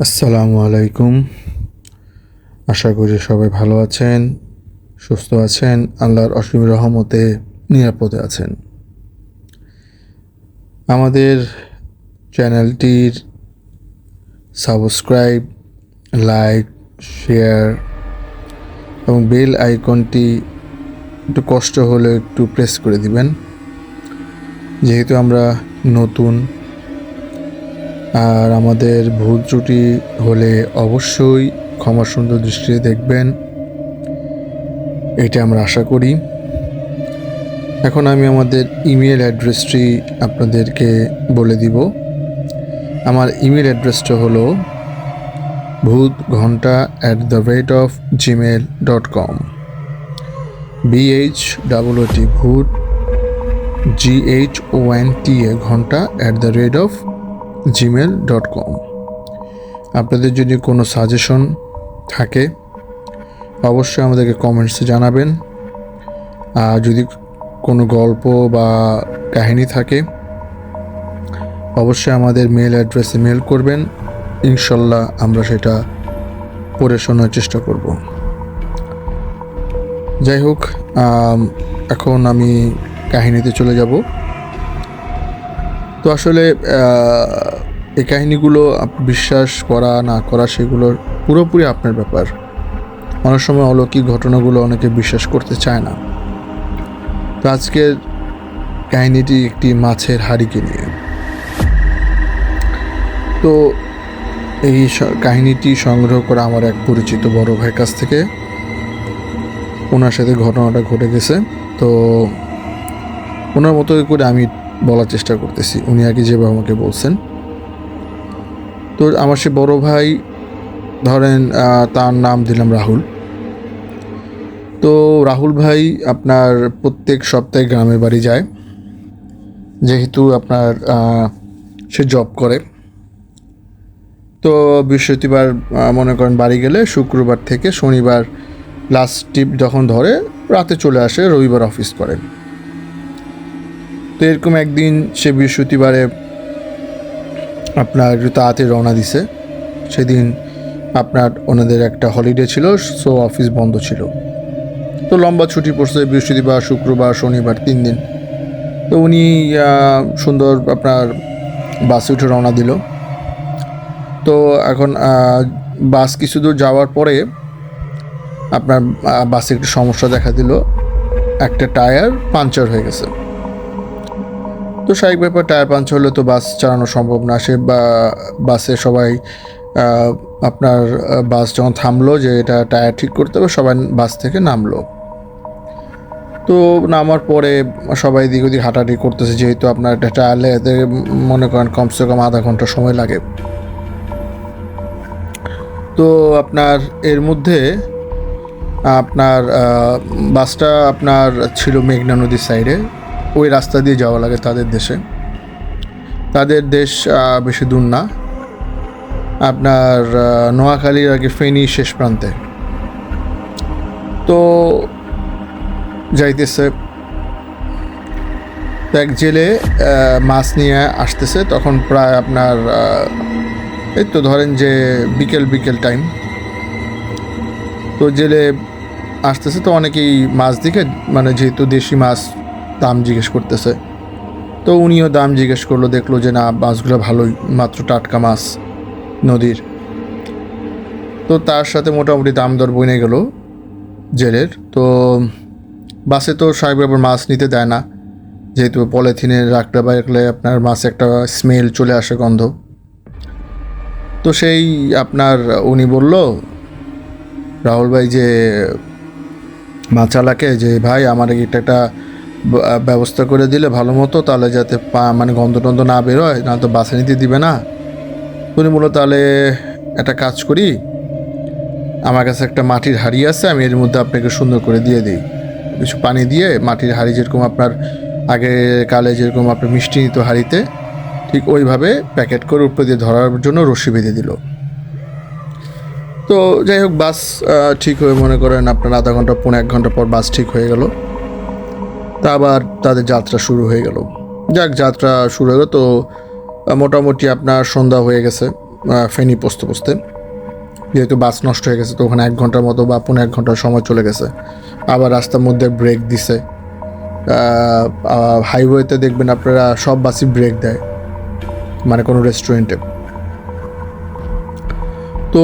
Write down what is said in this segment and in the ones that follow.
আসসালামু আলাইকুম। আশা করি সবাই ভালো আছেন, সুস্থ আছেন, আল্লাহর অসীম রহমতে নিরাপদে আছেন। আমাদের চ্যানেলটির সাবস্ক্রাইব, লাইক, শেয়ার এবং বেল আইকনটি একটু কষ্ট হলে একটু প্রেস করে দিবেন, যেহেতু আমরা নতুন। আর আমাদের ভুল ত্রুটি হলে অবশ্যই ক্ষমা সুন্দর দৃষ্টিতে দেখবেন, এটা আমরা আশা করি। এখন আমি আমাদের ইমেল অ্যাড্রেসটি আপনাদেরকে বলে দিব। আমার ইমেল অ্যাড্রেসটা হলো bhutghonta@gmail.com। BHOOT ভূত GHONTA ঘন্টা@gmail.com। আপনাদের যদি কোনো সাজেশন থাকে অবশ্যই আমাদেরকে কমেন্টসে জানাবেন। আর যদি কোনো গল্প বা কাহিনী থাকে অবশ্যই আমাদের মেল অ্যাড্রেসে মেল করবেন, ইনশাল্লাহ আমরা সেটা পড়ে শোনার চেষ্টা করব। যাই হোক, এখন আমি কাহিনীতে চলে যাব। তো আসলে এই কাহিনীগুলো বিশ্বাস করা না করা সেগুলো পুরোপুরি আপনার ব্যাপার। অনেক সময় অলৌকিক ঘটনাগুলো অনেকে বিশ্বাস করতে চায় না। তো আজকের কাহিনীটি একটি মাছের হাড়িকে নিয়ে। তো এই কাহিনীটি সংগ্রহ করা আমার এক পরিচিত বড় ভাইয়ের কাছ থেকে। ওনার সাথে ঘটনাটা ঘটে গেছে, তো ওনার মতো করে আমি বলার চেষ্টা করতেছি, উনি আগে যেভাবে আমাকে বলছেন। তো আমার সে বড় ভাই, ধরেন তার নাম দিলাম রাহুল। তো রাহুল ভাই আপনার প্রত্যেক সপ্তাহে গ্রামের বাড়ি যায়, যেহেতু আপনার সে জব করে। তো বৃহস্পতিবার মনে করেন বাড়ি গেলে শুক্রবার থেকে শনিবার লাস্ট ট্রিপ যখন ধরে রাতে চলে আসে, রবিবার অফিস করে। তো এরকম একদিন সে বৃহস্পতিবারে আপনার একটু তাড়াতাড়ি রওনা দিছে। সেদিন আপনার ওনাদের একটা হলিডে ছিল, সো অফিস বন্ধ ছিল। তো লম্বা ছুটি পড়ছে বৃহস্পতিবার, শুক্রবার, শনিবার, 3 দিন। তো উনি সুন্দর আপনার বাসে উঠে রওনা দিল। তো এখন বাস কিছু দূর যাওয়ার পরে আপনার বাসে একটু সমস্যা দেখা দিল, একটা টায়ার পাংচার হয়ে গেছে। তো স্বাভাবিক ব্যাপার, টায়ার পাংচার হলে তো বাস চালানো সম্ভব না। সে বাসে সবাই আপনার বাস যখন থামলো যে এটা টায়ার ঠিক করতে হবে, সবাই বাস থেকে নামলো। তো নামার পরে সবাই দিক ওদিক হাঁটাহাঁটি করতেছে, যেহেতু আপনার একটা টায়ার লেগে মনে করেন কমসে কম আধা ঘন্টা সময় লাগে। তো আপনার এর মধ্যে আপনার বাসটা আপনার ছিল মেঘনা নদীর সাইডে, ওই রাস্তা দিয়ে যাওয়া লাগে তাদের দেশে। তাদের দেশ বেশি দূর না, আপনার নোয়াখালীর আগে ফেনী শেষ প্রান্তে। তো যাইতেছে, তো এক জেলে মাছ নিয়ে আসতেছে, তখন প্রায় আপনার এই তো ধরেন যে বিকেল টাইম। তো জেলে আসতেছে, তো অনেকেই মাছ দিকে মানে যেহেতু দেশি মাছ দাম জিজ্ঞেস করতেছে। তো উনিও দাম জিজ্ঞেস করলো, দেখলো যে না মাছগুলো ভালোই, মাত্র টাটকা মাছ নদীর। তো তার সাথে মোটামুটি দাম দর বনে গেল জেলের। তো বাসে তো সাহেবের আবার মাছ নিতে দেয় না, যেহেতু পলিথিনে রাখলে বা রাখলে আপনার মাছ একটা স্মেল চলে আসে, গন্ধ। তো সেই আপনার উনি বলল রাহুল ভাই যে মাছালাকে, যে ভাই আমার একটা ব্যবস্থা করে দিলে ভালো মতো, তাহলে যাতে মানে গন্ধ টন্ধ না বেরোয়, না তো বাসে নিতে দিবে না। উনি বললো তাহলে একটা কাজ করি, আমার কাছে একটা মাটির হাঁড়ি আছে, আমি এর মধ্যে আপনাকে সুন্দর করে দিয়ে দিই। কিছু পানি দিয়ে মাটির হাঁড়ি, যেরকম আপনার আগে কালে যেরকম আপনার মিষ্টি নিত হাঁড়িতে, ঠিক ওইভাবে প্যাকেট করে উপরে দিয়ে ধরার জন্য রশি বেঁধে দিল। তো যাই হোক, বাস ঠিক হয়ে মনে করেন আপনার আধা ঘন্টা 1 ঘন্টা পর বাস ঠিক হয়ে গেল। তা আবার তাদের যাত্রা শুরু হয়ে গেল। যাক, যাত্রা শুরু হয়ে গেল। তো মোটামুটি আপনার সন্ধ্যা হয়ে গেছে, ফেনী পৌঁছতে পৌঁছতে, যেহেতু বাস নষ্ট হয়ে গেছে তো ওখানে 1 ঘন্টার মতো বা 1.5 ঘন্টার সময় চলে গেছে। আবার রাস্তার মধ্যে ব্রেক দিছে। হাইওয়েতে দেখবেন আপনারা সব বাসই ব্রেক দেয়, মানে কোনো রেস্টুরেন্টে। তো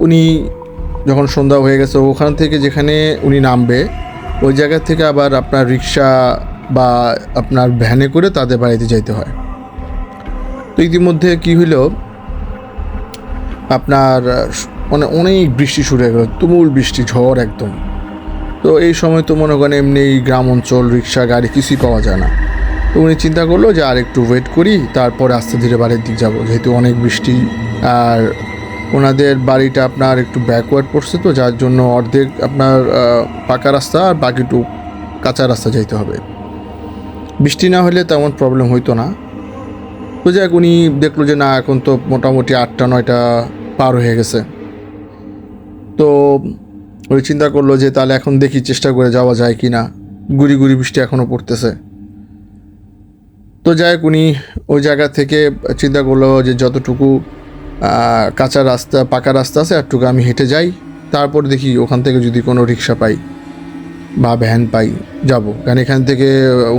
উনি যখন সন্ধ্যা হয়ে গেছে, ওখান থেকে যেখানে উনি নামবে ওই জায়গা থেকে আবার আপনার রিক্সা বা আপনার ভ্যানে করে তাদের বাড়িতে যাইতে হয়। তো ইতিমধ্যে কি হইল, আপনার মানে অনেক বৃষ্টি শুরু হয়ে গেল, তুমুল বৃষ্টি, ঝড় একদম। তো এই সময় তো মনে করেন এমনি গ্রাম অঞ্চল, রিক্সা গাড়ি কিছুই পাওয়া যায় না। তো উনি চিন্তা করলো যে আর একটু ওয়েট করি, তারপরে আস্তে ধীরে বাড়ির দিক যাবো, যেহেতু অনেক বৃষ্টি। আর ওনাদের বাড়িটা আপনার একটু ব্যাকওয়ার্ড পড়ছে, তো যার জন্য অর্ধেক আপনার পাকা রাস্তা আর বাকিটুকু কাঁচা রাস্তা যাইতে হবে। বৃষ্টি না হলে তেমন প্রবলেম হইতো না। তো যাক, উনি দেখলো যে না, এখন তো মোটামুটি 8টা-9টা পার হয়ে গেছে। তো ওই চিন্তা করলো যে তাহলে এখন দেখি, চেষ্টা করে যাওয়া যায় কি না। গুড়ি গুড়ি বৃষ্টি এখনও পড়তেছে। তো যাই হোক, উনি ওই জায়গা থেকে চিন্তা করলো যে যতটুকু কাঁচা রাস্তা, পাকা রাস্তা আছে একটুকু আমি হেঁটে যাই, তারপর দেখি ওখান থেকে যদি কোনো রিক্সা পাই বা ভ্যান পাই যাব। কারণ এখান থেকে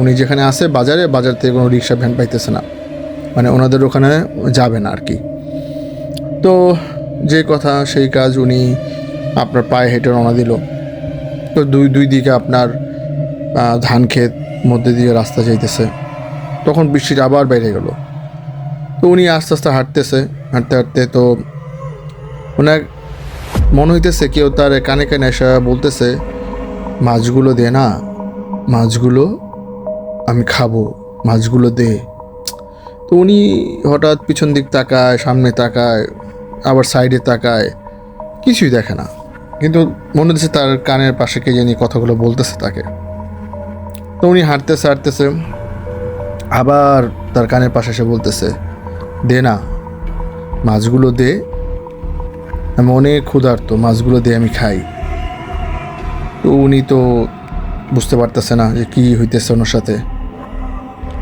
উনি যেখানে আসে বাজার থেকে কোনো রিক্সা ভ্যান পাইতেছে না, মানে ওনাদের ওখানে যাবে না আর কি। তো যে কথা সেই কাজ, উনি আপনার পায়ে হেঁটে রওনা দিল। তো দুই দিকে আপনার ধান ক্ষেত, মধ্যে দিয়ে রাস্তা যাইতেছে। তখন বৃষ্টিটা আবার বেড়ে গেল। তো উনি আস্তে আস্তে হাঁটতে হাঁটতে তো ওনার মনে হইতেছে কেউ তার কানে কানে এসে বলতেছে, মাছগুলো দে না, মাছগুলো আমি খাবো, মাছগুলো দে। তো উনি হঠাৎ পিছন দিক তাকায়, সামনে তাকায়, আবার সাইডে তাকায়, কিছুই দেখে না। কিন্তু মনে হচ্ছে তার কানের পাশে কে জানি কথাগুলো বলতেছে তাকে। তো উনি হাঁটতেছে, আবার তার কানের পাশে এসে বলতেছে, দে না, মাছগুলো দে, আমি অনেক ক্ষুধার্ত, মাছগুলো দে, আমি খাই। তো উনি তো বুঝতে পারতেছে না যে কী হইতেছে ওনার সাথে।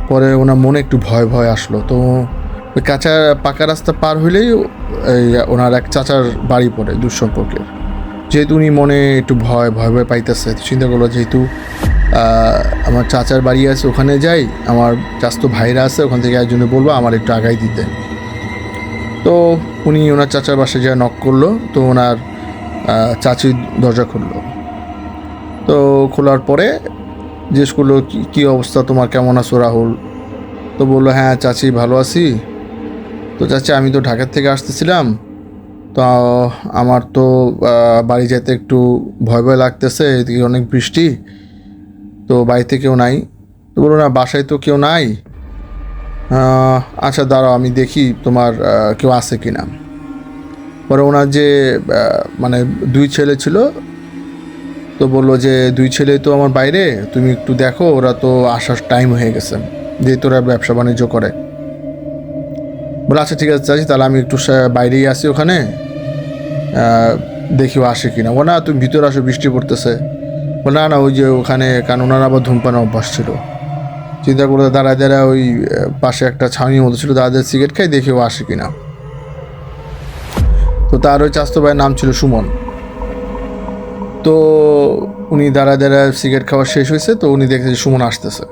পরে ওনার মনে একটু ভয় ভয় আসলো। তো ওই কাঁচা পাকা রাস্তা পার হইলেই এই ওনার এক চাচার বাড়ি পড়ে, দুঃসম্পর্কের। যেহেতু উনি মনে একটু ভয় পাইতেছে, চিন্তা করলো যেহেতু আমার চাচার বাড়ি আছে, ওখানে যাই, আমার চাচাতো ভাইরা আছে, ওখান থেকে একজনে বলবো আমার একটু আগাই দিতে। তো উনি ওনার চাচার বাসায় যা নক করলো, তো ওনার চাচি দরজা খুললো। তো খোলার পরে জিজ্ঞেস করলো, কী অবস্থা তোমার, কেমন আছো রাহুল? তো বললো, হ্যাঁ চাচি ভালো আছি। তো চাচি, আমি তো ঢাকার থেকে আসতেছিলাম, তো আমার তো বাড়ি যেতে একটু ভয় ভয় লাগতেছে, এদিকে অনেক বৃষ্টি, তো বাড়িতে কেউ নাই। তো বললো, না বাসায় তো কেউ নাই। আচ্ছা দাঁড়াও, আমি দেখি তোমার কেউ আছে কি না। পরে ওনার যে মানে 2 ছেলে ছিল, তো বললো যে 2 ছেলে তো আমার বাইরে, তুমি একটু দেখো, ওরা তো আসার টাইম হয়ে গেছে, যেহেতু ওরা ব্যবসা বাণিজ্য করে। বলে আচ্ছা ঠিক আছে চাচি, তাহলে আমি একটু বাইরেই আসি, ওখানে দেখি ও আসে কিনা। ও না, তুমি ভিতরে আসো, বৃষ্টি পড়তেছে। বলে না, ওই যে ওখানে, কারণ ওনার আবার ধূমপান অভ্যাস ছিল। চিন্তা করে দাঁড়ায় ওই পাশে একটা ছাউনির মতো ছিল, দাঁড়ায় সিগারেট খাই, দেখি ও আসে কিনা। তো তার ওই চাচাতো ভাইয়ের নাম ছিল সুমন। তো উনি দাঁড়ায় সিগারেট খাওয়া শেষ হয়েছে, তো উনি দেখছে যে সুমন আসতেছে।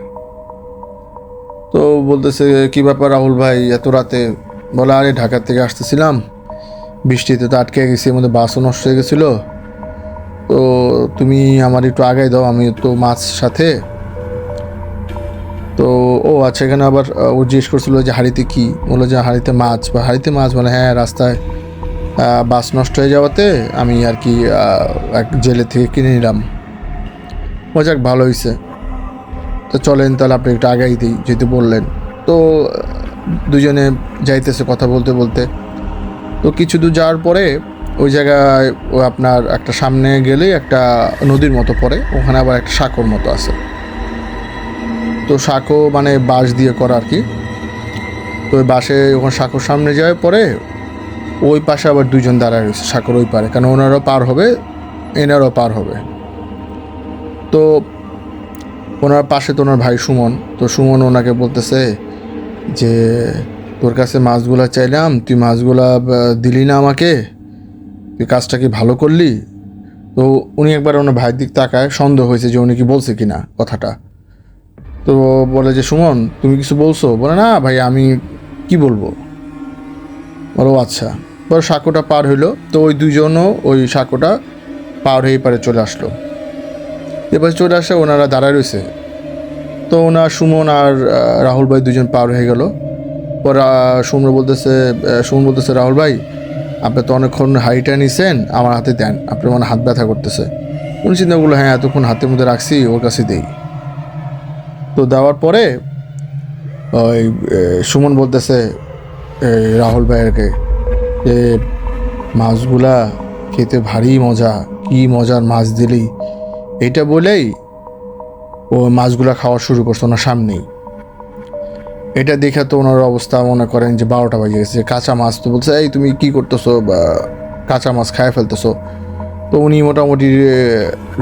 তো বলতেছে, কী ব্যাপার রাহুল ভাই এত রাতে? বলে, আরে ঢাকার থেকে আসতেছিলাম, বৃষ্টিতে তো আটকে গেছি, এর মধ্যে বাসও নষ্ট হয়ে গেছিলো, তো তুমি আমার একটু আগাই দাও, আমি তো মাছ সাথে। তো ও আচ্ছা, এখানে আবার ও জিজ্ঞেস করছিল যে হাঁড়িতে কি? বললো যে হাঁড়িতে মাছ। বলে হ্যাঁ, রাস্তায় বাস নষ্ট হয়ে যাওয়াতে আমি আর কি এক জেলে থেকে কিনে নিলাম। যাক, ভালো হয়েছে। তো চলেন তাহলে আপনি একটু আগাই দিই, যেহেতু বললেন। তো দুজনে যাইতেছে কথা বলতে বলতে। তো কিছু দূর যাওয়ার পরে ওই জায়গায় আপনার একটা সামনে গেলেই একটা নদীর মতো পড়ে, ওখানে আবার একটা সাঁকোর মতো আছে। তো সাঁকো মানে বাঁশ দিয়ে করা আর কি। তো ওই বাঁশে ওখানে সাঁকোর সামনে যাওয়ার পরে ওই পাশে আবার 2জন দাঁড়ায় রয়েছে সাঁকোর ওই পারে, কারণ ওনারাও পার হবে, এনারাও পার হবে। তো ওনার পাশে তো ওনার ভাই সুমন। তো সুমন ওনাকে বলতেছে যে তোর কাছে মাছগুলা চাইলাম, তুই মাছগুলা দিলি না আমাকে, তুই কাজটা কি ভালো করলি? তো উনি একবার ওনার ভাইয়ের দিক তাকায়, সন্দেহ হয়েছে যে উনি কি বলছে কি না কথাটা। তো বলে যে সুমন তুমি কিছু বলছো? বলে না ভাই আমি কি বলবো। বলো আচ্ছা। পরে সাঁকোটা পার হইলো, তো ওই দুইজনও ওই সাঁকোটা পার হয়ে পারে চলে আসলো। এবার চলে আসে, ওনারা দাঁড়ায় রয়েছে। তো ওনার সুমন আর রাহুল ভাই দুজন পার হয়ে গেল। পর সুমন বলতেছে রাহুল ভাই আপনি তো অনেকক্ষণ হাইটা নিছেন, আমার হাতে দেন, আপনার মানে হাত ব্যথা করতেছে। উনি চিন্তা করলো হ্যাঁ এতক্ষণ হাতের মধ্যে রাখছি, ওর কাছে দেই। তো দেওয়ার পরে ওই সুমন বলতেছে রাহুল ভাইয়েরকে যে মাছগুলা খেতে ভারী মজা, কি মজার মাছ দিলি, এটা বলেই ও মাছগুলা খাওয়া শুরু করছে ওনার সামনেই। এটা দেখে তো ওনার অবস্থা মনে করেন যে 12টা বাজে গেছে। কাঁচা মাছ তো বলছে এই তুমি কি করতেছো, বা কাঁচা মাছ খায় ফেলতেছো। তো উনি মোটামুটি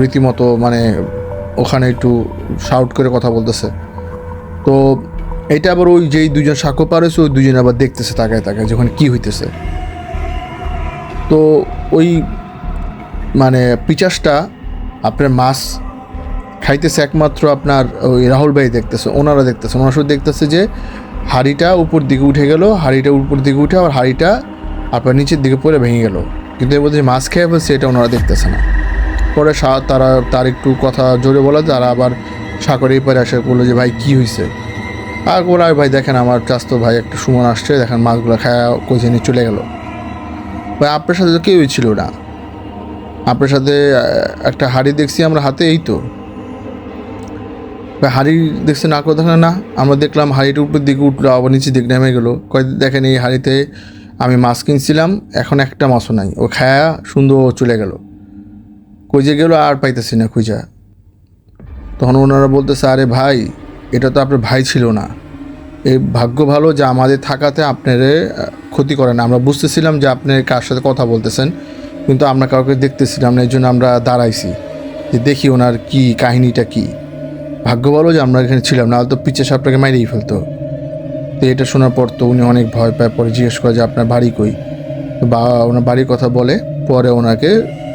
রীতিমতো মানে ওখানে একটু শাউট করে কথা বলতেছে। তো এটা আবার ওই যেই দুজন সাঁকো পার হয়েছে ওই দুজন আবার দেখতেছে তাকায় তাকায় যখন কি হইতেছে। তো ওই মানে পিচাসটা আপনার মাছ খাইতেছে একমাত্র আপনার ওই রাহুল ভাই দেখতেছে, ওনারা শুধু দেখতেছে যে হাঁড়িটা উপর দিকে উঠে গেল, হাঁড়িটা উপর দিকে উঠে আবার হাঁড়িটা আপনার নিচের দিকে পড়ে ভেঙে গেল, কিন্তু এর মধ্যে মাছ খেয়ে ফেলছে এটা ওনারা দেখতেছে না। পরে তার একটু কথা জোরে বলে তারা আবার সাগরে এই পারে আসে, বললো যে ভাই কী হয়েছে। আর বলে ভাই দেখেন আমার চাস্তো ভাই একটা সুমন আসছে, দেখেন মাছগুলো খায়া কইছে নিয়ে চলে গেল। ভাই আপনার সাথে তো কেউই ছিল না, আপনার সাথে একটা হাঁড়ি দেখছি আমরা হাতে, এই তো হাঁড়ি দেখছে না করে দেখেন না, আমরা দেখলাম হাঁড়িটার উপর দিকে উঠলো আবার নিচের দিকে নেমে গেলো। দেখেন এই হাঁড়িতে আমি মাছ কিনছিলাম, এখন একটা মাছও নাই, ও খায়া সুন্দর চলে গেল, খুঁজে গেলো আর পাইতেছি না খুঁজা। তখন ওনারা বলতেছে আরে ভাই এটা তো আপনার ভাই ছিল না, এই ভাগ্য ভালো যে আমাদের থাকাতে আপনার ক্ষতি করে না। আমরা বুঝতেছিলাম যে আপনি কার সাথে কথা বলতেছেন, কিন্তু আমরা কাউকে দেখতেছিলাম না, এই জন্য আমরা দাঁড়াইছি যে দেখি ওনার কি কাহিনীটা কি। ভাগ্য ভালো যে আমরা এখানে ছিলাম, না তো পিছে আপনাকে মাইরেই ফেলতো। তো এটা শোনার পর তো উনি অনেক ভয় পায়, পরে জিজ্ঞেস করে যে আপনার বাড়ি কই, বা ওনার বাড়ির কথা বলে, পরে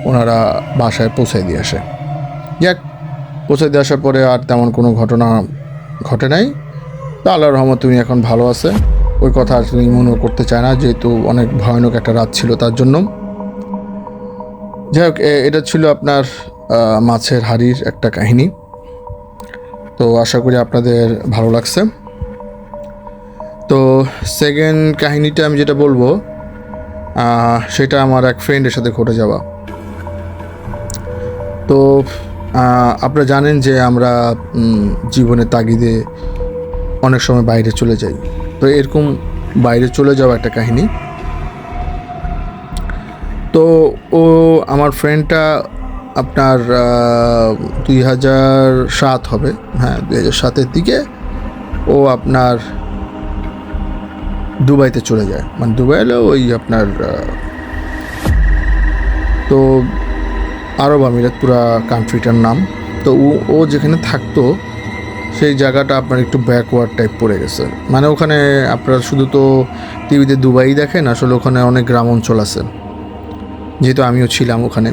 ওনারা বাসায় পৌঁছায় দিয়ে আসে। যাক, পৌঁছে দিয়ে আসার পরে আর তেমন কোনো ঘটনা ঘটে নাই। তো আল্লাহর রহমতে উনি এখন ভালো আছে, ওই কথা আর উনি মনে করতে চায় না, যেহেতু অনেক ভয়ানক একটা রাত ছিল তার জন্য। যাই হোক, এটা ছিল আপনার মাছের হাড়ির একটা কাহিনী। তো আশা করি আপনাদের ভালো লাগছে। তো সেকেন্ড কাহিনীটা আমি যেটা বলবো সেটা আমার এক ফ্রেন্ডের সাথে ঘটে যাওয়া। তো আপনারা জানেন যে আমরা জীবনের তাগিদে অনেক সময় বাইরে চলে যাই। তো এরকম বাইরে চলে যাওয়া একটা কাহিনী। তো আমার ফ্রেন্ডটা আপনার 2007 হবে, হ্যাঁ 2007-এর দিকে ও আপনার দুবাইতে চলে যায়। মানে দুবাই হলো ওই আপনার তো আরব আমিরাত পুরা কান্ট্রিটার নাম। তো ও যেখানে থাকতো সেই জায়গাটা আপনার একটু ব্যাকওয়ার্ড টাইপ পড়ে গেছে। মানে ওখানে আপনারা শুধু তো টিভিতে দুবাই দেখেন, আসলে ওখানে অনেক গ্রাম অঞ্চল আছে, যেহেতু আমিও ছিলাম ওখানে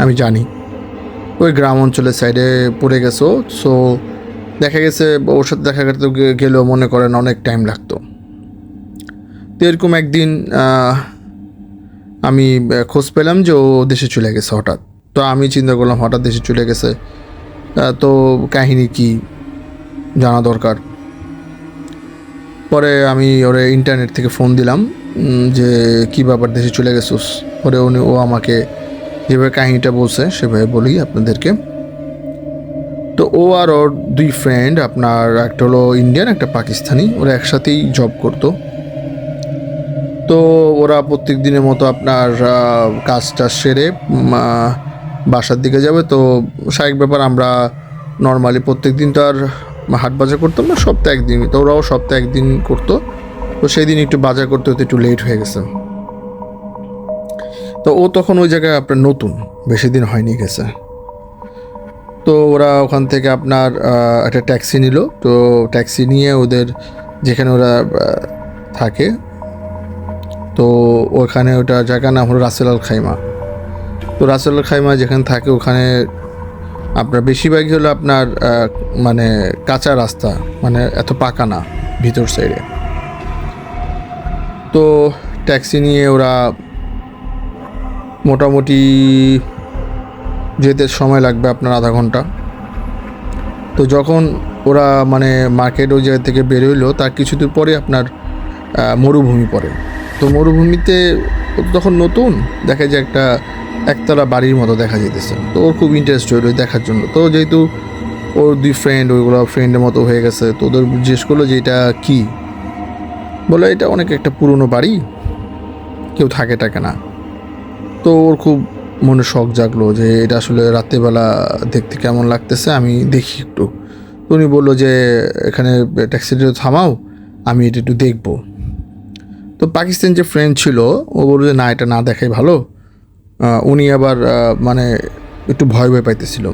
আমি জানি। ওই গ্রাম অঞ্চলের সাইডে পড়ে গেছো। সো দেখা গেছে ওর সাথে দেখা করতে গেলেও মনে করেন অনেক টাইম লাগতো। তো এরকম একদিন আমি খোঁজ পেলাম যে ও দেশে চলে গেছে হঠাৎ। তো আমি চিন্তা করলাম হঠাৎ দেশে চলে গেছে, তো কাহিনী কি জানা দরকার। পরে আমি ওরে ইন্টারনেট থেকে ফোন দিলাম যে কী ব্যাপার দেশে চলে গেছোস। পরে ও আমাকে যেভাবে কাহিনীটা বলছে সেভাবে বলি আপনাদেরকে। তো ও আর ওর দুই ফ্রেন্ড, আপনার একটা হলো ইন্ডিয়ান একটা পাকিস্তানি, ওরা একসাথেই জব করতো। তো ওরা প্রত্যেক দিনের মতো আপনার কাজটা সেরে বাসার দিকে যাবে। তো স্বাভাবিক ব্যাপার, আমরা নর্মালি প্রত্যেক দিন তো আর হাট বাজার করতাম না, সপ্তাহে একদিন। তো ওরাও সপ্তাহে একদিন করতো। তো সেই দিন একটু বাজার করতে হতে একটু লেট হয়ে গেছে। তো ও তখন ওই জায়গায় আপনার নতুন, বেশি দিন হয়নি গেছে। তো ওরা ওখান থেকে আপনার একটা ট্যাক্সি নিল। তো ট্যাক্সি নিয়ে ওদের যেখানে ওরা থাকে। তো ওখানে ওটা জায়গার নাম হলো রাসেল আল খাইমা। তো রাসেল আল খাইমা যেখানে থাকে ওখানে আপনার বেশিরভাগই হলো আপনার মানে কাঁচা রাস্তা, মানে এত পাকা না ভিতর সাইডে। তো ট্যাক্সি নিয়ে ওরা মোটামুটি যেতে সময় লাগবে আপনার আধা ঘন্টা। তো যখন ওরা মানে মার্কেট ওই জায়গা থেকে বের হইলো তার কিছু দূর পরে আপনার মরুভূমি পড়ে। তো মরুভূমিতে তখন নতুন দেখা যায় একটা একতলা বাড়ির মতো দেখা যেতেছে। তো ওর খুব ইন্টারেস্ট হইলো দেখার জন্য। তো যেহেতু ওর দুই ফ্রেন্ড ওইগুলো ফ্রেন্ডের মতো হয়ে গেছে, তো ওদের জিজ্ঞেস করলো যে এটা কী, বলে এটা অনেক একটা পুরনো বাড়ি, কেউ থাকে না। তো ওর খুব মনে শখ জাগলো যে এটা আসলে রাত্রেবেলা দেখতে কেমন লাগতেছে, আমি দেখি একটু। তো উনি বললো যে এখানে ট্যাক্সিটা থামাও, আমি এটা একটু দেখবো। তো পাকিস্তান যে ফ্রেন্ড ছিল ও বললো যে না, এটা না দেখাই ভালো। উনি আবার মানে একটু ভয় পাইতেছিল।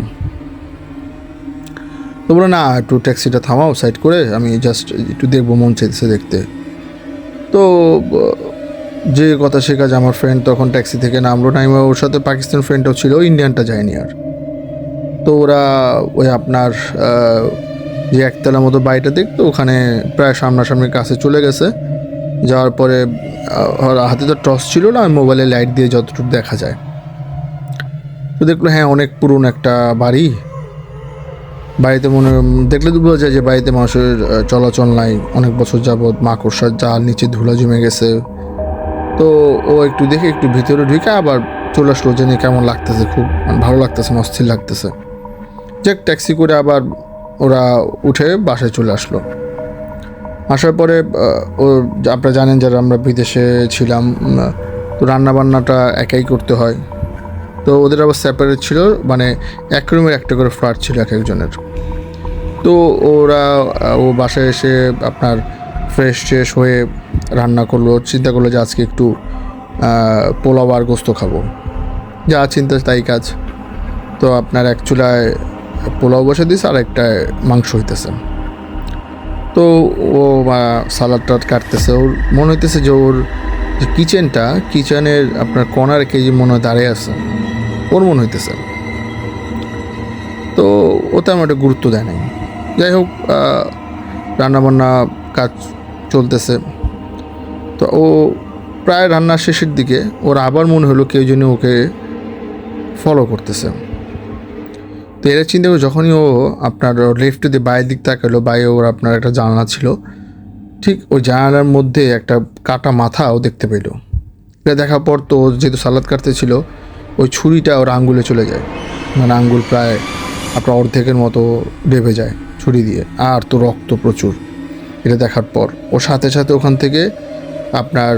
তো বললো না, একটু ট্যাক্সিটা থামাও সাইড করে, আমি জাস্ট একটু দেখবো, মন চাইতেছে দেখতে। তো যে কথা সে কাজ, আমার ফ্রেন্ড তখন ট্যাক্সি থেকে নামলো, নাইমা ওর সাথে পাকিস্তান ফ্রেন্ডটাও ছিল, ইন্ডিয়ানটা যায়নি আর। তো ওরা ওই আপনার যে একতলা মতো বাড়িটা দেখতো ওখানে প্রায় সামনাসামনির কাছে চলে গেছে। যাওয়ার পরে হাতে তো টর্চ ছিল না, মোবাইলে লাইট দিয়ে যতটুকু দেখা যায়। তো দেখলো হ্যাঁ অনেক পুরনো একটা বাড়ি। বাড়িতে দেখলে তো বোঝা যায় যে বাড়িতে মানুষের চলাচল নাই, অনেক বছর যাবৎ মাকড়সার জাল, নিচে ধুলা জমে গেছে। তো ও একটু দেখে একটু ভিতরে ঢুকে আবার চলে আসলো, যে কেমন লাগতেছে, খুব ভালো লাগতেছে, অস্থির লাগতেছে। যে ট্যাক্সি করে আবার ওরা উঠে বাসায় চলে আসলো। আসার পরে ও আপনারা জানেন যারা আমরা বিদেশে ছিলাম, তো রান্নাবান্নাটা একাই করতে হয়। তো ওদের আবার সেপারেট ছিল, মানে এক রুমের একটা করে ফ্ল্যাট ছিল এক একজনের। তো ওরা ও বাসায় এসে আপনার ফ্রেশ হয়ে রান্না করলো, চিন্তা করলো যে আজকে একটু পোলাও আর গোস্ত খাবো, যা চিন্তা তাই কাজ। তো আপনার এক চুলায় পোলাও বসে দিয়েছে আর একটায় মাংস হইতেছে। তো ও সালাডটা কাটতেছে, ওর মনে হইতেছে যে ওর যে কিচেনের আপনার কর্নার কেজি মনে হয় দাঁড়িয়ে আছে, ওর মনে হইতেছে। তো ও তেমন একটা গুরুত্ব দেয় নাই। যাই হোক, রান্নাবান্না কাজ চলতেছে। তো ও প্রায় রান্নার শেষের দিকে ওর আবার মনে হলো কেউ যেন ওকে ফলো করতেছে। তো এরা চিন্তা করে যখনই ও আপনার লেফটে দিয়ে বাইরের দিক তাকালো, বাইরে ওর আপনার একটা জানলা ছিল, ঠিক ওই জানালার মধ্যে একটা কাটা মাথা ও দেখতে পেল। এটা দেখার পর তো যেহেতু সালাদ কাটতে ছিল, ওই ছুরিটা ওর আঙ্গুলে চলে যায়, মানে আঙ্গুল প্রায় আপনার অর্ধেকের মতো ডেবে যায় ছুরি দিয়ে, আর তো রক্ত প্রচুর। এটা দেখার পর ও সাথে ওখান থেকে আপনার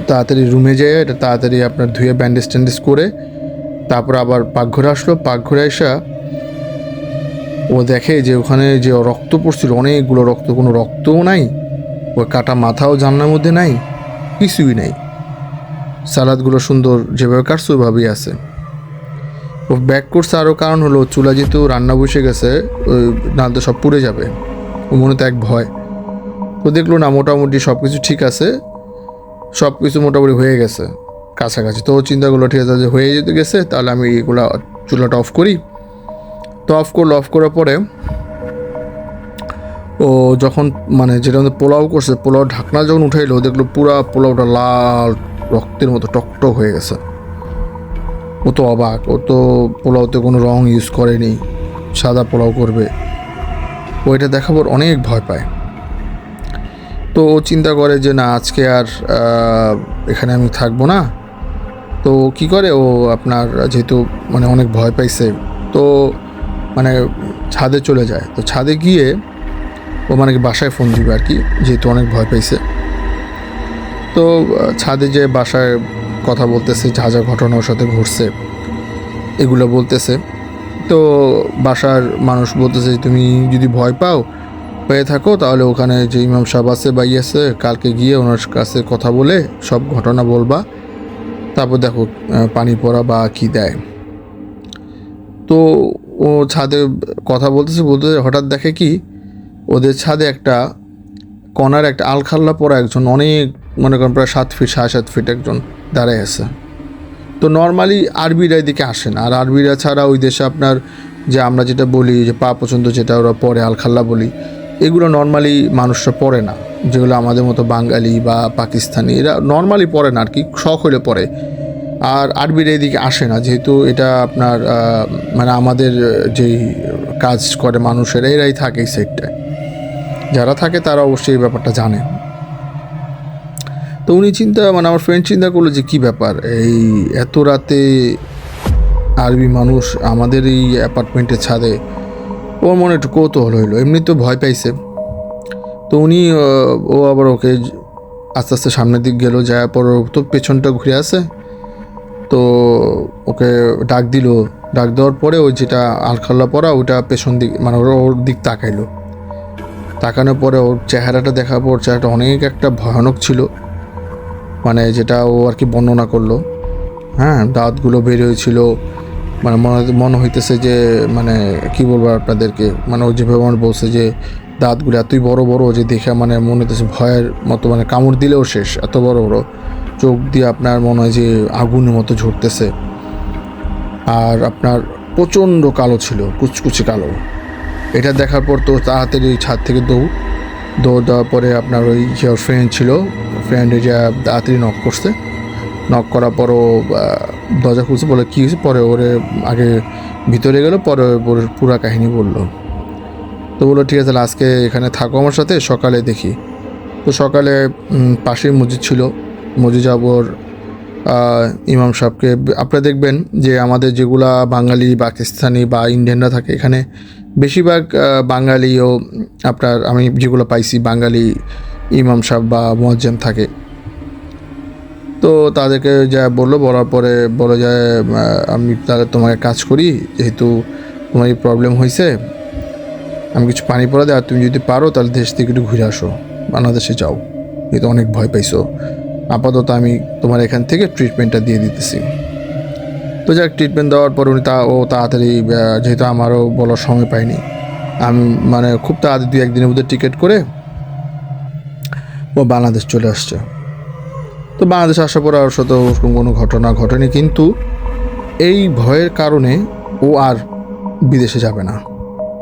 তাড়াতাড়ি রুমে যেয়ে এটা তাড়াতাড়ি আপনার ধুয়ে ব্যান্ডেজ ট্যান্ডেজ করে তারপর আবার পাকঘরে আসলো। পাকঘরে এসে ও দেখে যে ওখানে যে রক্ত পড়ছিল, অনেকগুলো রক্ত, কোনো রক্তও নাই, ওই কাটা মাথাও জানলার মধ্যে নাই, কিছুই নাই। সালাদগুলো সুন্দর যেভাবে কাটছে ওইভাবেই আছে। ও ব্যাক করছে, আরও কারণ হলো চুলা যেহেতু রান্না বসে গেছে, ওই না তো সব পুড়ে যাবে, ও মনে তো এক ভয়। তো দেখলো না মোটামুটি সব কিছু ঠিক আছে, সব কিছু মোটামুটি হয়ে গেছে কাছাকাছি। তো চিন্তাগুলো ঠিক আছে যে হয়ে যেতে গেছে, তাহলে আমি এগুলো চুলাটা অফ করি। তো অফ করার পরে ও যখন মানে যেটা পোলাও করছে, পোলাও ঢাকনা যখন উঠাইলো দেখলো পুরা পোলাওটা লাল রক্তের মতো টকটক হয়ে গেছে। ও তো অবাক, ও তো পোলাওতে কোনো রং ইউজ করেনি, সাদা পোলাও করবে। ওইটা দেখার পর অনেক ভয় পায়। তো ও চিন্তা করে যে না, আজকে আর এখানে আমি থাকবো না। তো কি করে ও আপনার যেহেতু মানে অনেক ভয় পাইছে, তো মানে ছাদে চলে যায়। তো ছাদে গিয়ে ও মানে বাসায় ফোন দিবে আর কি, যেহেতু অনেক ভয় পাইছে। তো ছাদে যে বাসায় কথা বলতেছে, যা যা ঘটনা ওর সাথে ঘটছে এগুলো বলতেছে। তো বাসার মানুষ বলতেছে তুমি যদি ভয় পেয়ে থাকো তাহলে ওখানে যে ইমাম সাহেব আছে বা আছে, কালকে গিয়ে ওনার কাছে কথা বলে সব ঘটনা বলবা, তারপর দেখো পানি পড়া বা কী দেয়। তো ও ছাদে কথা বলতেছে হঠাৎ দেখে কি ওদের ছাদে একটা কনার একটা আলখাল্লা পরা একজন অনেক মনে করেন প্রায় 7 ফিট 7.5 ফিট একজন দাঁড়ায় আছে। তো নর্মালি আরবিরা এদিকে আসে না, আর আরবিরা ছাড়া ওই দেশে আপনার যে আমরা যেটা বলি যে পা পর্যন্ত যেটা ওরা পরে আলখাল্লা বলি, এগুলো নর্মালি মানুষরা পরে না, যেগুলো আমাদের মতো বাঙালি বা পাকিস্তানি এরা নর্মালি পরে না আর কি, শখ হলে পরে। আর আরবিরা এদিকে আসে না, যেহেতু এটা আপনার মানে আমাদের যেই কাজ করে মানুষেরা এরাই থাকে এই সাইডটায়, যারা থাকে তারা অবশ্যই এই ব্যাপারটা জানে। তো উনি মানে আমার ফ্রেন্ড চিন্তা করলো যে কী ব্যাপার, এই এত রাতে আরবি মানুষ আমাদের এই অ্যাপার্টমেন্টের ছাদে। ওর মনে একটু কৌতূহল হইলো, এমনি তো ভয় পাইছে। তো উনি ও আবার ওকে আস্তে আস্তে সামনের দিক গেলো, যাওয়ার পর তো পেছনটা ঘুরে আসে, তো ওকে ডাক দিল। ডাক দেওয়ার পরে ওই যেটা আলখাল্লা পরা ওটা পেছন দিক মানে ওর দিক তাকাইলো। তাকানোর পরে ওর চেহারাটা দেখার পর চেহারাটা অনেক একটা ভয়ানক ছিল, মানে যেটা ও আর কি বর্ণনা করলো। হ্যাঁ, দাঁতগুলো বের হয়েছিল, মানে মনে হইতেছে যে মানে কি বলবো আপনাদেরকে, মানে ও যেভাবে আমার বলছে যে দাঁতগুলো এতই বড় বড় যে দেখে মানে মনে হইতেছে ভয়ের মতো, মানে কামড় দিলেও শেষ, এত বড় বড় চোখ দিয়ে আপনার মনে হয় যে আগুনের মতো ঝরতেছে। আর আপনার প্রচণ্ড কালো ছিল, কুচকুচে কালো। এটা দেখার পর তো তাড়াতাড়ি ছাদ থেকে দৌড় দেওয়ার পরে আপনার ওই যে ওর ফ্রেন্ড ছিল, ফ্রেন্ডে যা তাড়াতাড়ি নক করছে। নক করার পরও দরজা খুলছে, বলে কী হয়েছে, পরে ওরে আগে ভিতরে গেলো, পরে ওর পুরা কাহিনী বললো। তো বললো ঠিক আছে তাহলে আজকে এখানে থাকো আমার সাথে, সকালে দেখি। তো সকালে পাশেই মসজিদ ছিল, মসজিদ যাবর ইমাম সাহেবকে। আপনারা দেখবেন যে আমাদের যেগুলা বাঙালি পাকিস্তানি বা ইন্ডিয়ানরা থাকে এখানে বেশিরভাগ বাঙালিও আপনার, আমি যেগুলো পাইছি বাঙালি ইমাম সাহেব বা মুয়াজ্জিন থাকে। তো তাদেরকে যা বলার পরে বলে যায় আমি তাহলে তোমাকে কাজ করি, যেহেতু তোমার এই প্রবলেম হয়েছে, আমি কিছু পানি পড়া দেয়, আর তুমি যদি পারো তাহলে দেশ থেকে একটু ঘুরে আসো, বাংলাদেশে যাও, যেহেতু অনেক ভয় পাইছো, আপাতত আমি তোমার এখান থেকে ট্রিটমেন্টটা দিয়ে দিতেছি। তো যাক, ট্রিটমেন্ট দেওয়ার পর উনি ও তাড়াতাড়ি, যেহেতু আমারও বলার সময় পাইনি, আমি মানে খুব তাড়াতাড়ি 2-1 দিনের মধ্যে টিকিট করে ও বাংলাদেশ চলে আসছে। তো বাংলাদেশ আসার পর আর সাথে ওরকম কোনো ঘটনা ঘটেনি, কিন্তু এই ভয়ের কারণে ও আর বিদেশে যাবে না,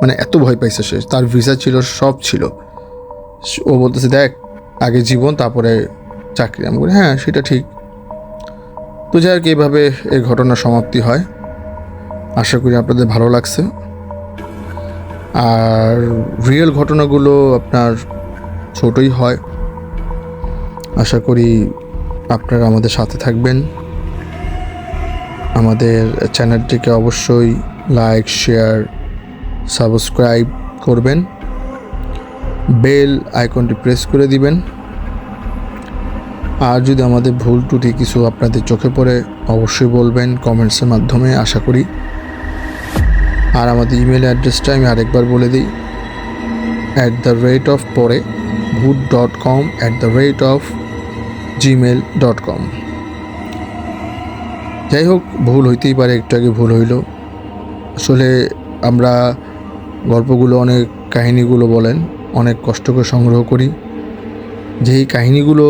মানে এত ভয় পাইছে সে। তার ভিসা ছিল, সব ছিল, ও বলতেছে দেখ আগে জীবন তারপরে চাকরি। আমি বলি হ্যাঁ সেটা ঠিক। তো যাই হোক, এইভাবে এই ঘটনার সমাপ্তি হয়। আশা করি আপনাদের ভালো লাগছে। আর রিয়েল ঘটনাগুলো আপনার ছোটই হয়। আশা করি আপনারা আমাদের সাথে থাকবেন। আমাদের চ্যানেলটিকে অবশ্যই লাইক, শেয়ার, সাবস্ক্রাইব করবেন, বেল আইকনটি প্রেস করে দিবেন। আর যদি আমাদের ভুল ত্রুটি কিছু আপনাদের চোখে পড়ে অবশ্যই বলবেন কমেন্টসের মাধ্যমে, আশা করি। আর আমাদের ইমেল অ্যাড্রেসটা আমি আরেকবার বলে দিই, @পরে bhoot.com@gmail.com। যাই হোক, ভুল হইতেই পারে, একটু আগে ভুল হইল। আসলে আমরা গল্পগুলো অনেক কাহিনীগুলো বলেন অনেক কষ্ট করে সংগ্রহ করি, যেই কাহিনীগুলো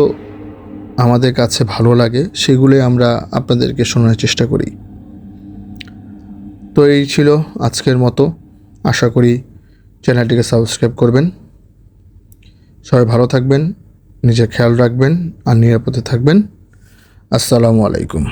আমাদের কাছে ভালো লাগে সেগুলোই আমরা আপনাদেরকে শোনার চেষ্টা করি। তো এই ছিল আজকের মতো। আশা করি চ্যানেলটিকে সাবস্ক্রাইব করবেন। সবাই ভালো থাকবেন, নিজের খেয়াল রাখবেন আর নিরাপদে থাকবেন। আসসালামু আলাইকুম।